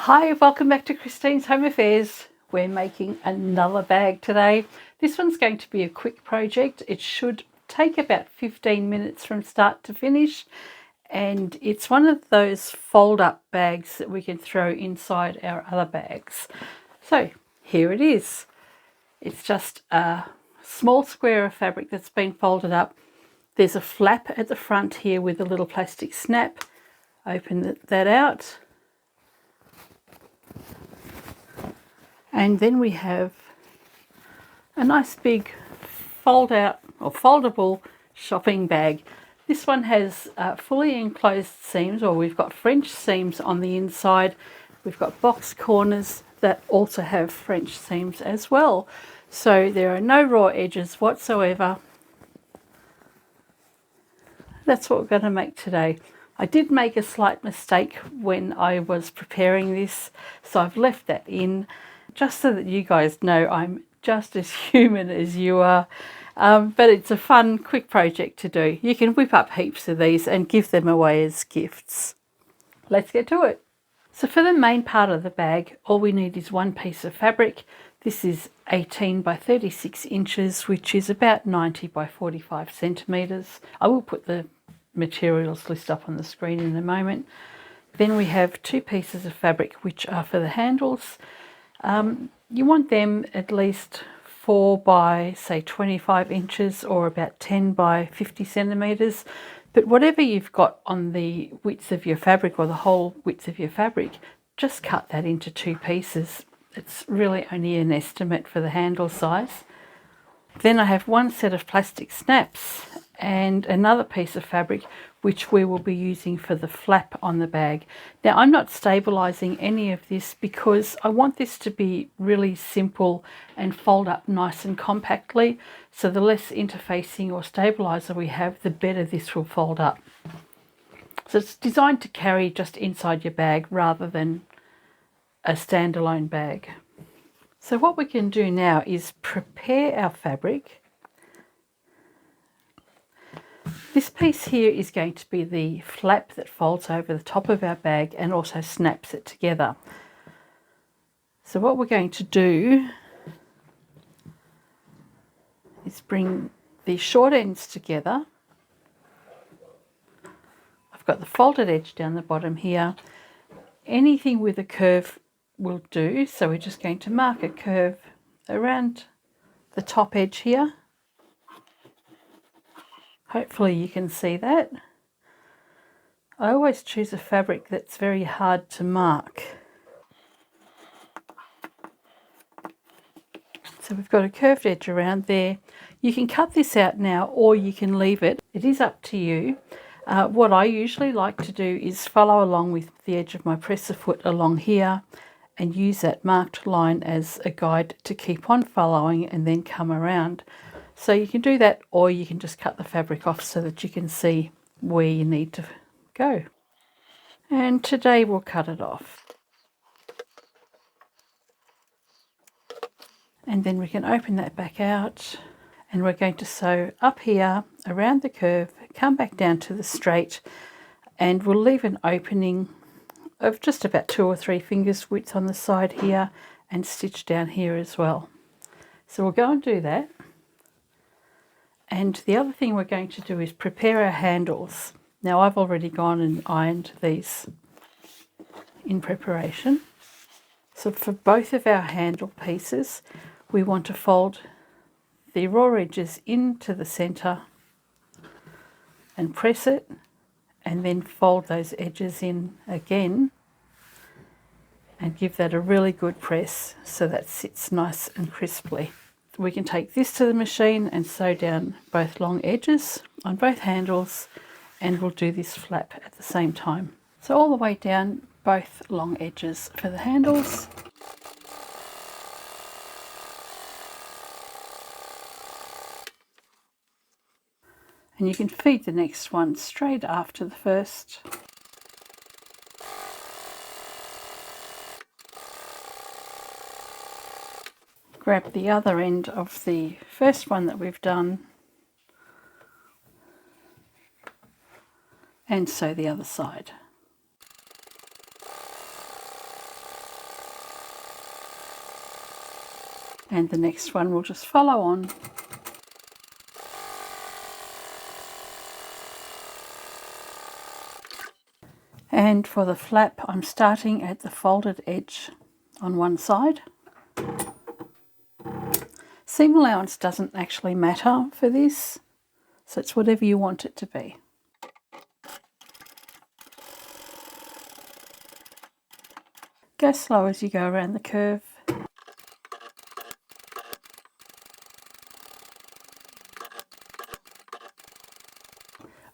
Hi, welcome back to Christine's Home Affairs. We're making another bag today. This one's going to be a quick project. It should take about 15 minutes from start to finish, and it's one of those fold-up bags that we can throw inside our other bags. So here it is. It's just a small square of fabric that's been folded up. There's a flap at the front here with a little plastic snap. Open that out. And then we have a nice big fold out or foldable shopping bag. This one has fully enclosed seams, or we've got French seams on the inside. We've got box corners that also have French seams as well. So there are no raw edges whatsoever. That's what we're going to make today. I did make a slight mistake when I was preparing this, so I've left that in. Just so that you guys know I'm just as human as you are. But it's a fun, quick project to do. You can whip up heaps of these and give them away as gifts. Let's get to it. So for the main part of the bag, all we need is one piece of fabric. This is 18 by 36 inches, which is about 90 by 45 centimetres. I will put the materials list up on the screen in a moment. Then we have two pieces of fabric, which are for the handles. You want them at least 4 by say 25 inches or about 10 by 50 centimetres, but whatever you've got on the width of your fabric or the whole width of your fabric, just cut that into two pieces. It's really only an estimate for the handle size. Then I have one set of plastic snaps and another piece of fabric which we will be using for the flap on the bag. Now I'm not stabilising any of this because I want this to be really simple and fold up nice and compactly, so the less interfacing or stabiliser we have, the better this will fold up. So it's designed to carry just inside your bag rather than a standalone bag. So what we can do now is prepare our fabric. This piece here is going to be the flap that folds over the top of our bag and also snaps it together. So what we're going to do is bring the short ends together. I've got the folded edge down the bottom here. Anything with a curve will do, so we're just going to mark a curve around the top edge here. Hopefully you can see that. I always choose a fabric that's very hard to mark. So we've got a curved edge around there. You can cut this out now or you can leave it. It is up to you. What I usually like to do is follow along with the edge of my presser foot along here and use that marked line as a guide to keep on following and then come around. So you can do that, or you can just cut the fabric off so that you can see where you need to go. And today we'll cut it off. And then we can open that back out, and we're going to sew up here around the curve, come back down to the straight, and we'll leave an opening of just about 2 or 3 fingers width on the side here and stitch down here as well. So we'll go and do that. And the other thing we're going to do is prepare our handles. Now I've already gone and ironed these in preparation. So for both of our handle pieces, we want to fold the raw edges into the centre and press it, and then fold those edges in again and give that a really good press so that sits nice and crisply. We can take this to the machine and sew down both long edges on both handles, and we'll do this flap at the same time. So all the way down both long edges for the handles. And you can feed the next one straight after the first. Grab the other end of the first one that we've done and sew the other side. And the next one will just follow on. And for the flap, I'm starting at the folded edge on one side. Seam allowance doesn't actually matter for this, so it's whatever you want it to be. Go slow as you go around the curve.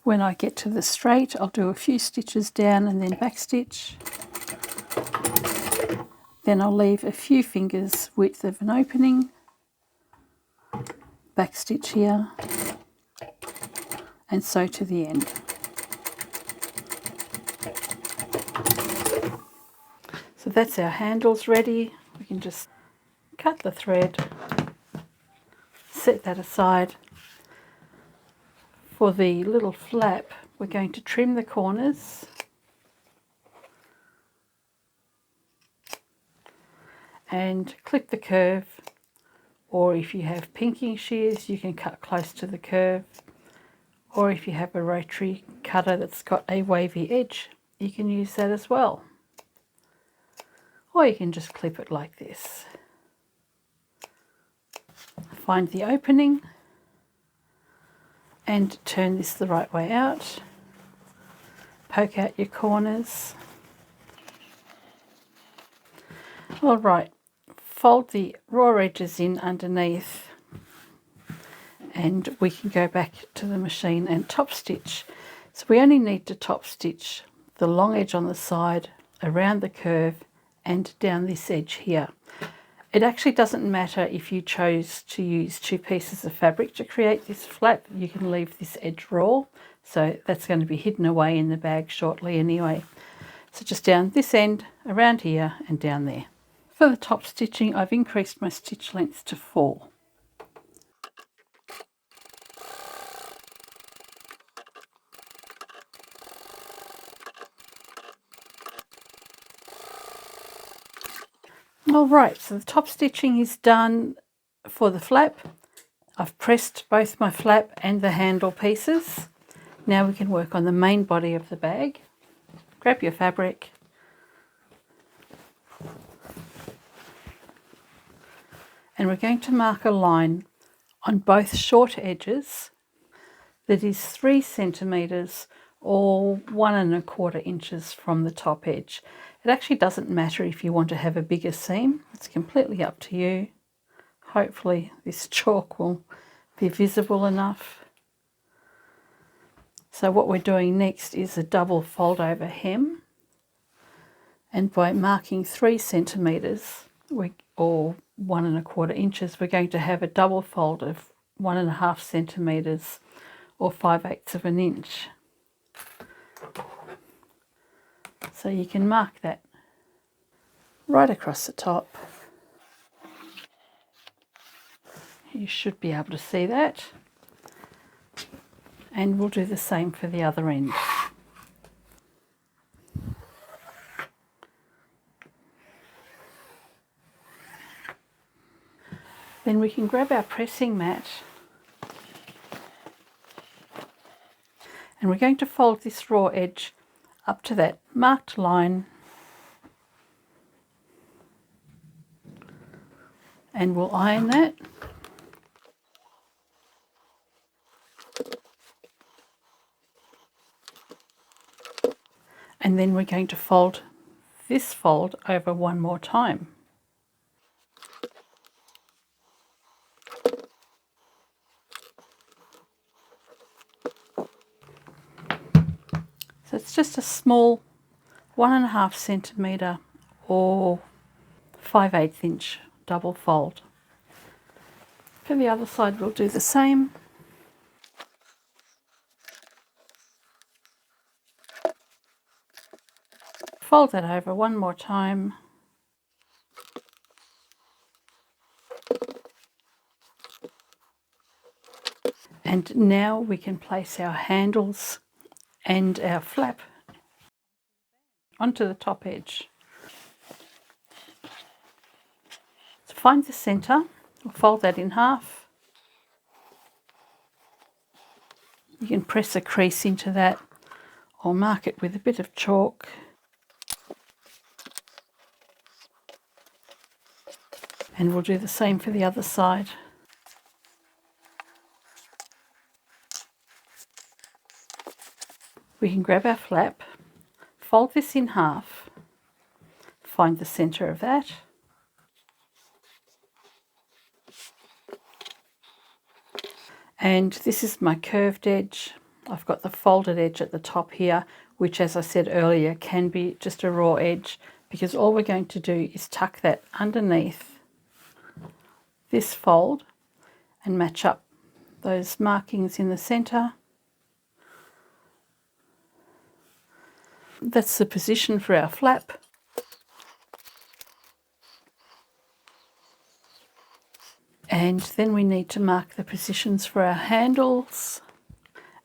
When I get to the straight, I'll do a few stitches down and then back stitch. Then I'll leave a few fingers width of an opening, back stitch here, and sew to the end. So that's our handles ready. We can just cut the thread, set that aside. For the little flap, we're going to trim the corners and clip the curve, or if you have pinking shears you can cut close to the curve, or if you have a rotary cutter that's got a wavy edge you can use that as well, or you can just clip it like this. Find the opening and turn this the right way out, poke out your corners. Alright, fold the raw edges in underneath and we can go back to the machine and top stitch. So we only need to top stitch the long edge on the side, around the curve and down this edge here. It actually doesn't matter if you chose to use 2 pieces of fabric to create this flap. You can leave this edge raw, so that's going to be hidden away in the bag shortly anyway. So just down this end, around here and down there. For the top stitching, I've increased my stitch length to 4. Alright, so the top stitching is done for the flap. I've pressed both my flap and the handle pieces. Now we can work on the main body of the bag. Grab your fabric, and we're going to mark a line on both short edges that is 3 centimetres or 1¼ inches from the top edge. It actually doesn't matter if you want to have a bigger seam, it's completely up to you. Hopefully this chalk will be visible enough. So what we're doing next is a double fold over hem, and by marking 3 centimetres or 1¼ inches, we're going to have a double fold of 1½ centimetres or 5/8 of an inch. So you can mark that right across the top. You should be able to see that. And we'll do the same for the other end. Then we can grab our pressing mat and we're going to fold this raw edge up to that marked line, and we'll iron that. And then we're going to fold this fold over one more time. So it's just a small 1½ centimetre or 5/8 inch double fold. For the other side we'll do the same. Fold that over one more time. And now we can place our handles and our flap onto the top edge. So find the centre We'll fold that in half. You can press a crease into that or mark it with a bit of chalk. And we'll do the same for the other side. We can grab our flap, fold this in half, find the centre of that, and this is my curved edge. I've got the folded edge at the top here, which, as I said earlier, can be just a raw edge, because all we're going to do is tuck that underneath this fold and match up those markings in the centre. That's the position for our flap. And then we need to mark the positions for our handles.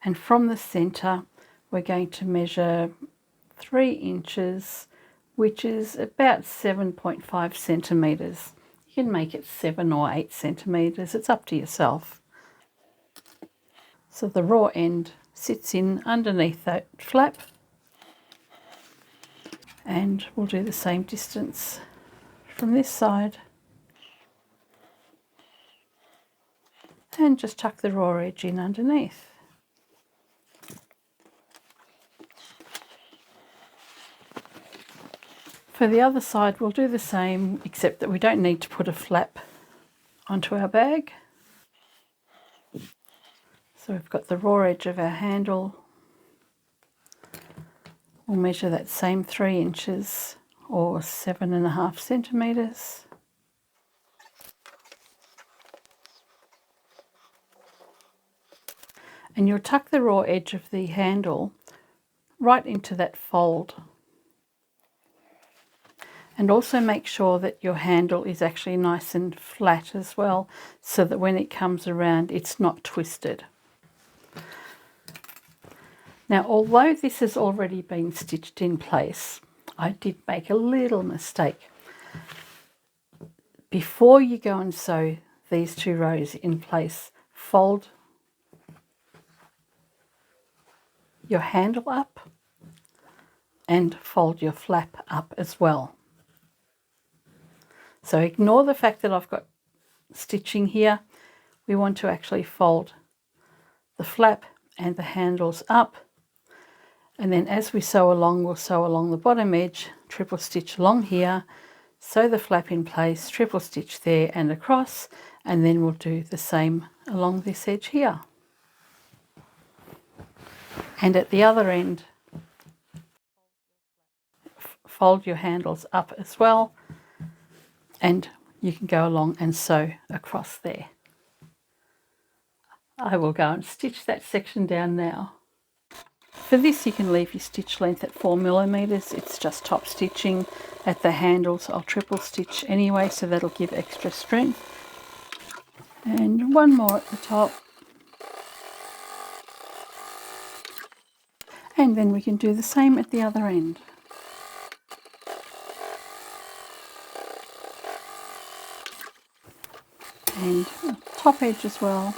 And from the centre, we're going to measure 3 inches, which is about 7.5 centimetres. You can make it 7 or 8 centimetres, it's up to yourself. So the raw end sits in underneath that flap, and we'll do the same distance from this side. And just tuck the raw edge in underneath. For the other side, we'll do the same, except that we don't need to put a flap onto our bag. So we've got the raw edge of our handle. We'll measure that same 3 inches or 7.5 centimetres. And you'll tuck the raw edge of the handle right into that fold. And also make sure that your handle is actually nice and flat as well, so that when it comes around it's not twisted. Now, although this has already been stitched in place, I did make a little mistake. Before you go and sew these 2 rows in place, fold your handle up and fold your flap up as well. So ignore the fact that I've got stitching here. We want to actually fold the flap and the handles up, and then as we sew along, we'll sew along the bottom edge, triple stitch along here, sew the flap in place, triple stitch there and across, and then we'll do the same along this edge here. And at the other end, fold your handles up as well, and you can go along and sew across there. I will go and stitch that section down now. For this, you can leave your stitch length at 4mm. It's just top stitching. At the handles, I'll triple stitch anyway, so that'll give extra strength. And one more at the top. And then we can do the same at the other end. And top edge as well.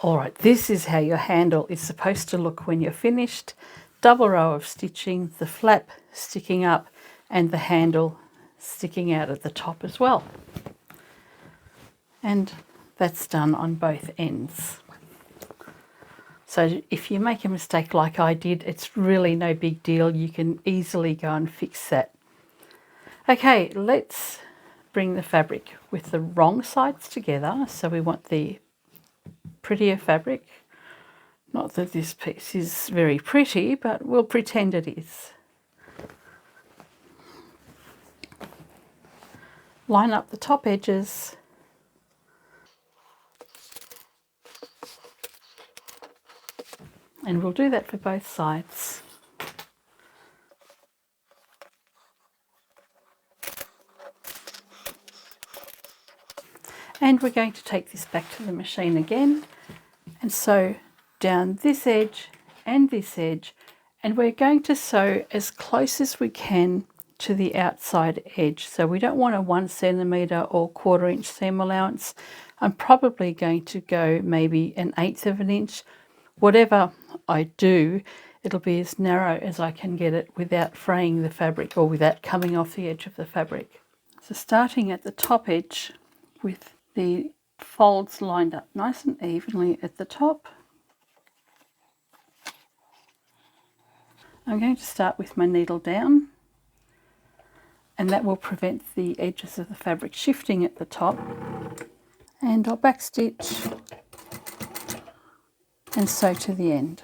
Alright, this is how your handle is supposed to look when you're finished. Double row of stitching, the flap sticking up and the handle sticking out at the top as well. And that's done on both ends. So if you make a mistake like I did, it's really no big deal. You can easily go and fix that. Okay, let's bring the fabric with the wrong sides together. So we want the prettier fabric. Not that this piece is very pretty, but we'll pretend it is. Line up the top edges. And we'll do that for both sides. And we're going to take this back to the machine again and sew down this edge and this edge, and we're going to sew as close as we can to the outside edge. So we don't want a 1 centimetre or 1/4 inch seam allowance. I'm probably going to go maybe 1/8 of an inch. Whatever I do, it'll be as narrow as I can get it without fraying the fabric or without coming off the edge of the fabric. So starting at the top edge with the folds lined up nice and evenly at the top, I'm going to start with my needle down, and that will prevent the edges of the fabric shifting at the top. And I'll backstitch and sew to the end.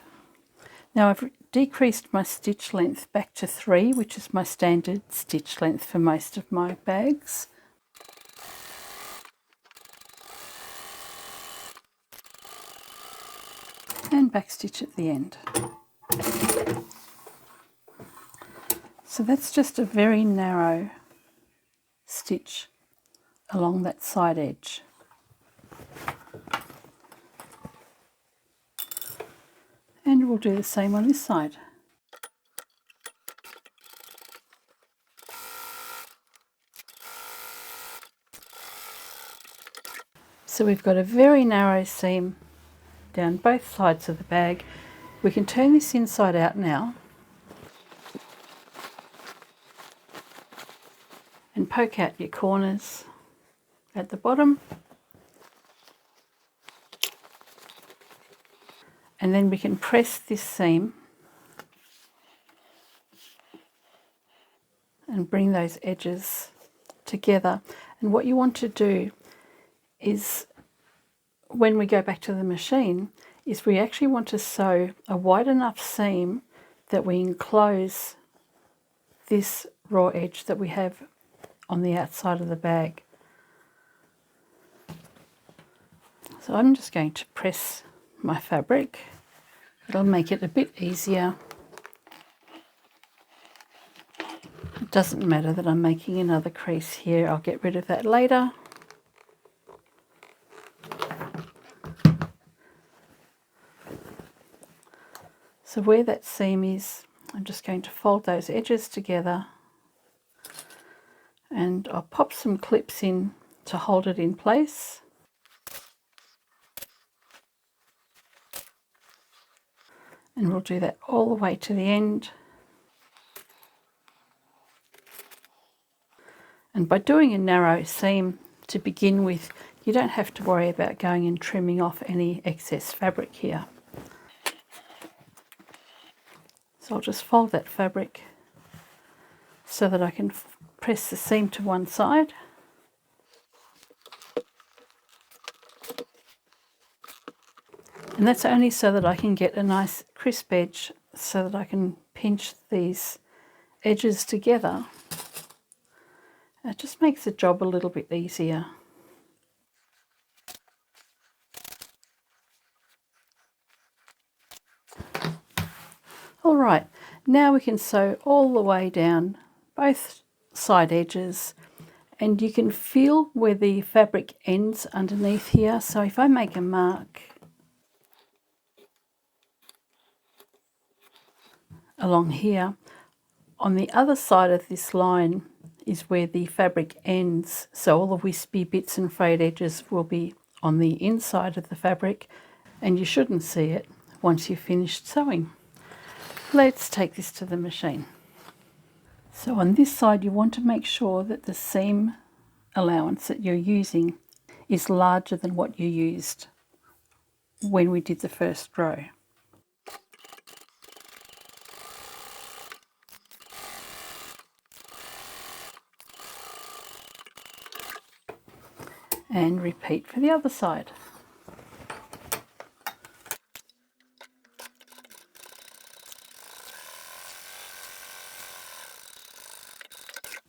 Now I've decreased my stitch length back to 3, which is my standard stitch length for most of my bags. And backstitch at the end. So that's just a very narrow stitch along that side edge. And we'll do the same on this side. So we've got a very narrow seam down both sides of the bag. We can turn this inside out now and poke out your corners at the bottom, and then we can press this seam and bring those edges together. And what you want to do is, when we go back to the machine, is we actually want to sew a wide enough seam that we enclose this raw edge that we have on the outside of the bag. So I'm just going to press my fabric. It'll make it a bit easier. It doesn't matter that I'm making another crease here. I'll get rid of that later. So where that seam is, I'm just going to fold those edges together, and I'll pop some clips in to hold it in place. And we'll do that all the way to the end. And by doing a narrow seam to begin with, you don't have to worry about going and trimming off any excess fabric here. So I'll just fold that fabric so that I can press the seam to one side. And that's only so that I can get a nice crisp edge, so that I can pinch these edges together. It just makes the job a little bit easier. All right, now we can sew all the way down both side edges, and you can feel where the fabric ends underneath here. So if I make a mark along here, on the other side of this line is where the fabric ends. So all the wispy bits and frayed edges will be on the inside of the fabric, and you shouldn't see it once you've finished sewing. Let's take this to the machine. So on this side, you want to make sure that the seam allowance that you're using is larger than what you used when we did the first row. And repeat for the other side.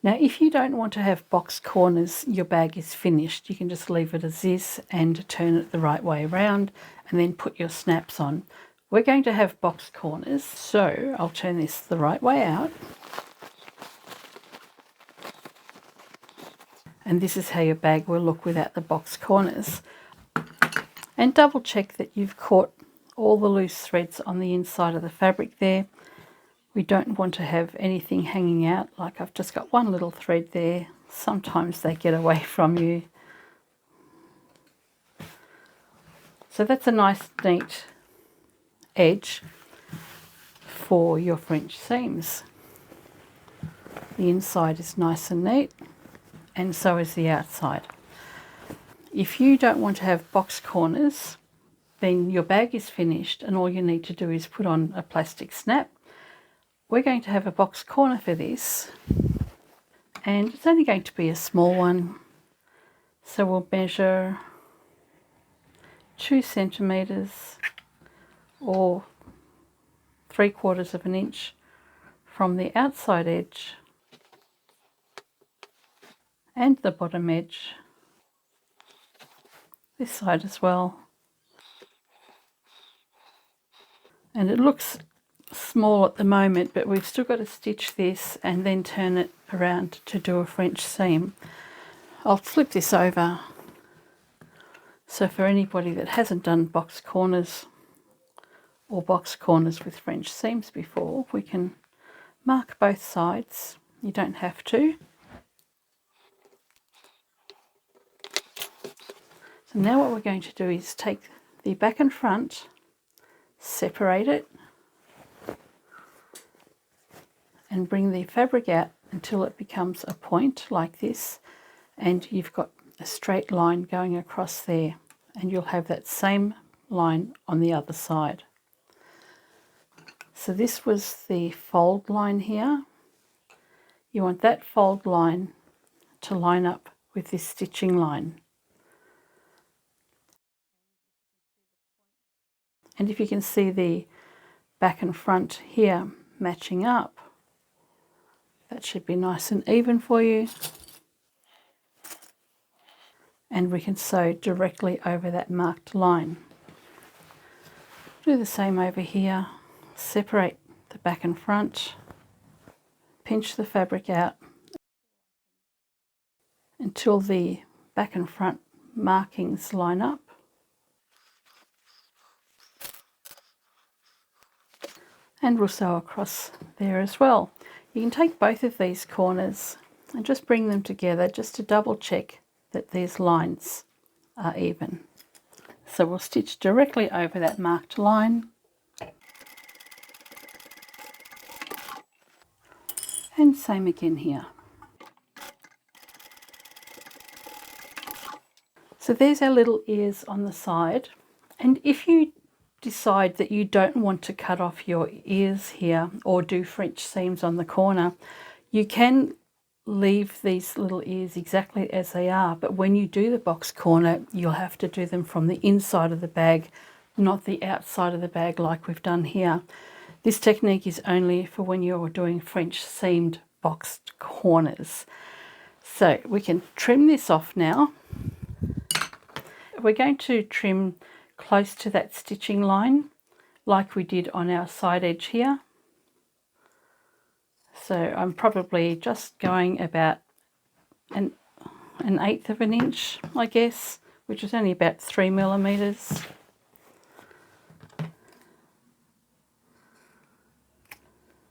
Now, if you don't want to have box corners, your bag is finished. You can just leave it as this and turn it the right way around and then put your snaps on. We're going to have box corners, so I'll turn this the right way out. And this is how your bag will look without the box corners. And double check that you've caught all the loose threads on the inside of the fabric there. We don't want to have anything hanging out, like I've just got one little thread there. Sometimes they get away from you. So that's a nice neat edge for your French seams. The inside is nice and neat, and so is the outside. If you don't want to have box corners, then your bag is finished and all you need to do is put on a plastic snap. We're going to have a box corner for this, and it's only going to be a small one. So we'll measure 2 centimetres or 3/4 of an inch from the outside edge and the bottom edge, this side as well. And it looks small at the moment, but we've still got to stitch this and then turn it around to do a French seam. I'll flip this over. So for anybody that hasn't done box corners or box corners with French seams before, we can mark both sides. You don't have to. So now what we're going to do is take the back and front, separate it, and bring the fabric out until it becomes a point like this, and you've got a straight line going across there, and you'll have that same line on the other side. So this was the fold line here. You want that fold line to line up with this stitching line. And if you can see the back and front here matching up, that should be nice and even for you. And we can sew directly over that marked line. Do the same over here. Separate the back and front, pinch the fabric out until the back and front markings line up. And we'll sew across there as well. You can take both of these corners and just bring them together just to double check that these lines are even. So we'll stitch directly over that marked line. And same again here. So there's our little ears on the side. And if you decide that you don't want to cut off your ears here or do French seams on the corner, you can leave these little ears exactly as they are, but when you do the box corner, you'll have to do them from the inside of the bag, not the outside of the bag like we've done here. This technique is only for when you're doing French seamed boxed corners. So we can trim this off now. We're going to trim close to that stitching line like we did on our side edge here. So I'm probably just going about an 1/8 of an inch, I guess, which is only about 3 millimeters.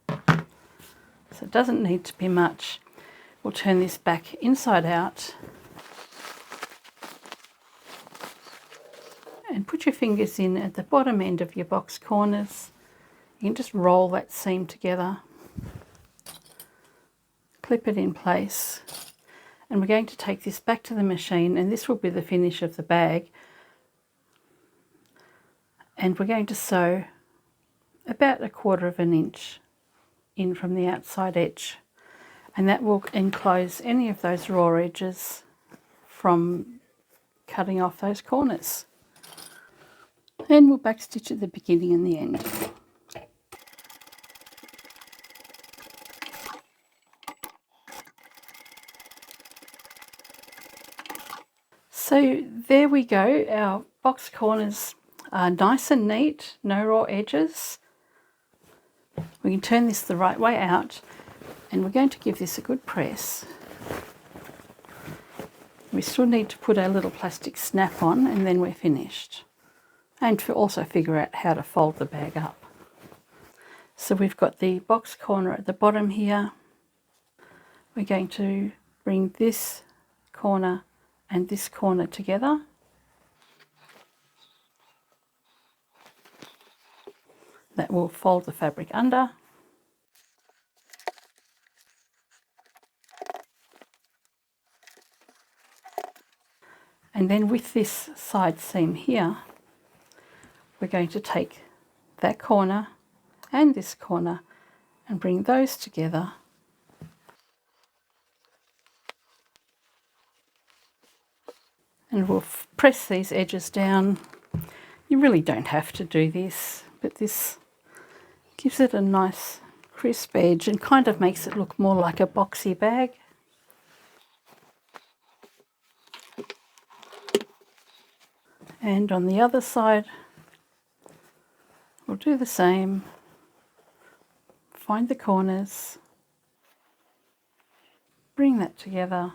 So it doesn't need to be much. We'll turn this back inside out and put your fingers in at the bottom end of your box corners. You can just roll that seam together, clip it in place, and we're going to take this back to the machine, and this will be the finish of the bag. And we're going to sew about 1/4 of an inch in from the outside edge, and that will enclose any of those raw edges from cutting off those corners. And we'll backstitch at the beginning and the end. So there we go, our box corners are nice and neat, no raw edges. We can turn this the right way out, and we're going to give this a good press. We still need to put our little plastic snap on, and then we're finished. And to also figure out how to fold the bag up. So we've got the box corner at the bottom here. We're going to bring this corner and this corner together. That will fold the fabric under. And then with this side seam here, we're going to take that corner and this corner and bring those together. And we'll press these edges down. You really don't have to do this, but this gives it a nice crisp edge and kind of makes it look more like a boxy bag. And on the other side, we'll do the same. Find the corners, bring that together.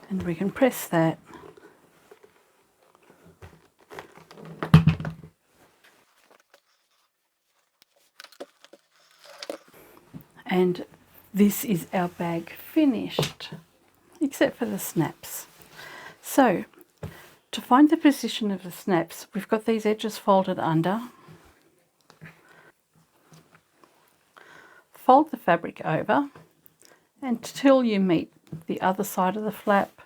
And we can press that. And this is our bag finished, except for the snaps. So, to find the position of the snaps, we've got these edges folded under. Fold the fabric over until you meet the other side of the flap.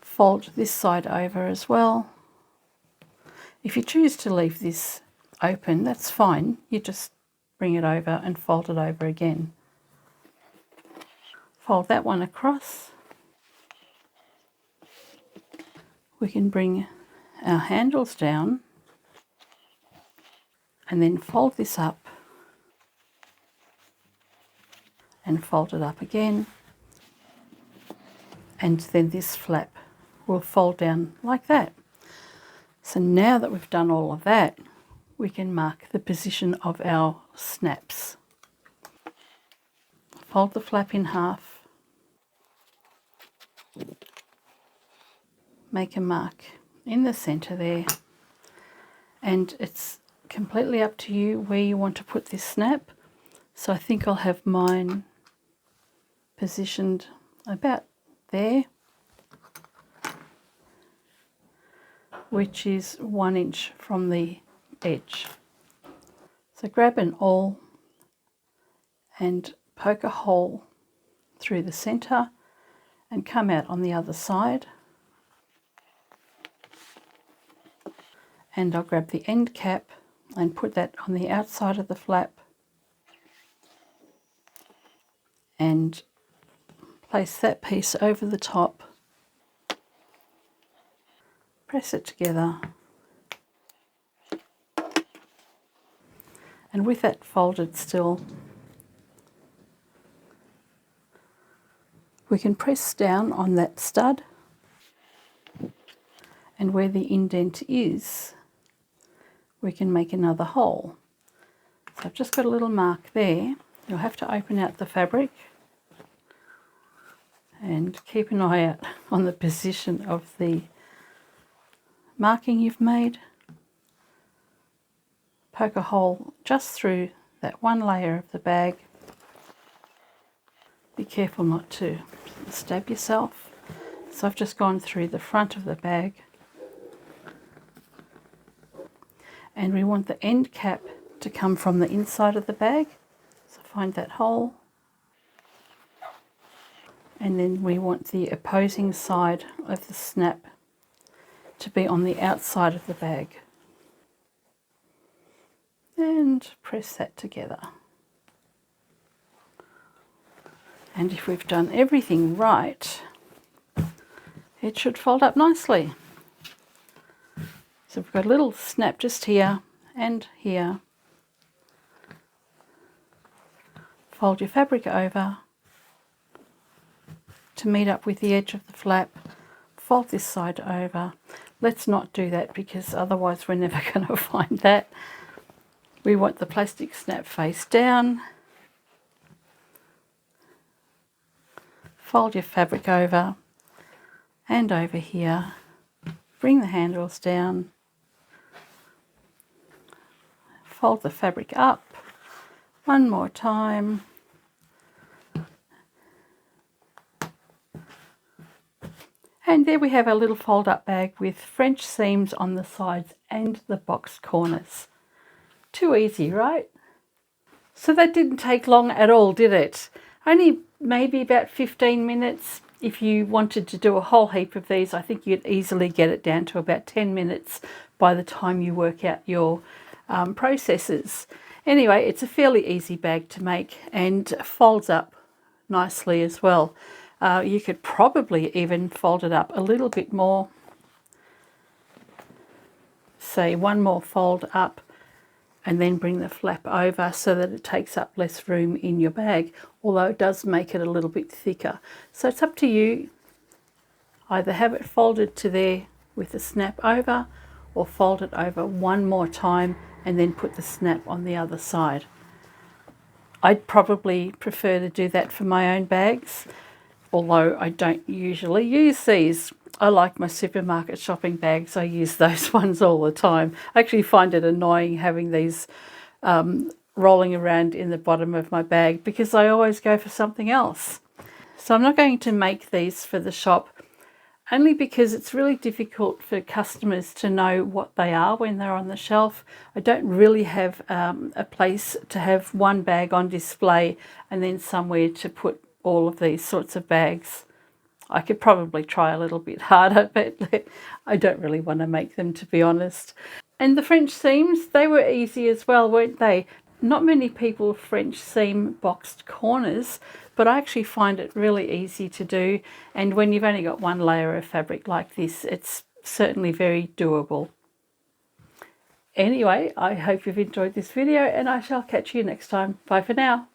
Fold this side over as well. If you choose to leave this open, that's fine. You just bring it over and fold it over again. Fold that one across. We can bring our handles down and then fold this up and fold it up again, and then this flap will fold down like that. So now that we've done all of that, we can mark the position of our snaps. Fold the flap in half, make a mark in the centre there, and it's completely up to you where you want to put this snap. So I think I'll have mine positioned about there, which is 1 inch from the edge. So grab an awl and poke a hole through the centre and come out on the other side. And I'll grab the end cap and put that on the outside of the flap and place that piece over the top, press it together, and with that folded still, we can press down on that stud, and where the indent is, we can make another hole. So I've just got a little mark there. You'll have to open out the fabric and keep an eye out on the position of the marking you've made. Poke a hole just through that one layer of the bag. Be careful not to stab yourself. So I've just gone through the front of the bag, and we want the end cap to come from the inside of the bag. So find that hole, and then we want the opposing side of the snap to be on the outside of the bag, and press that together. And if we've done everything right, it should fold up nicely. So we've got a little snap just here and here. Fold your fabric over to meet up with the edge of the flap. Fold this side over. Let's not do that because otherwise we're never going to find that. We want the plastic snap face down. Fold your fabric over and over here. Bring the handles down, fold the fabric up one more time, and there we have our little fold-up bag with French seams on the sides and the boxed corners. Too easy, right? So that didn't take long at all, did it? Only maybe about 15 minutes. If you wanted to do a whole heap of these, I think you'd easily get it down to about 10 minutes by the time you work out your processes. Anyway, it's a fairly easy bag to make and folds up nicely as well. You could probably even fold it up a little bit more. Say one more fold up and then bring the flap over so that it takes up less room in your bag, although it does make it a little bit thicker. So it's up to you. Either have it folded to there with the snap over, or fold it over one more time and then put the snap on the other side. I'd probably prefer to do that for my own bags, although I don't usually use these. I like my supermarket shopping bags. I use those ones all the time. I actually find it annoying having these rolling around in the bottom of my bag because I always go for something else. So I'm not going to make these for the shop, only because it's really difficult for customers to know what they are when they're on the shelf. I don't really have a place to have one bag on display and then somewhere to put all of these sorts of bags. I could probably try a little bit harder, but I don't really want to make them, to be honest. And the French seams, they were easy as well, weren't they? Not many people French seam boxed corners, but I actually find it really easy to do. And when you've only got one layer of fabric like this, it's certainly very doable. Anyway, I hope you've enjoyed this video and I shall catch you next time. Bye for now.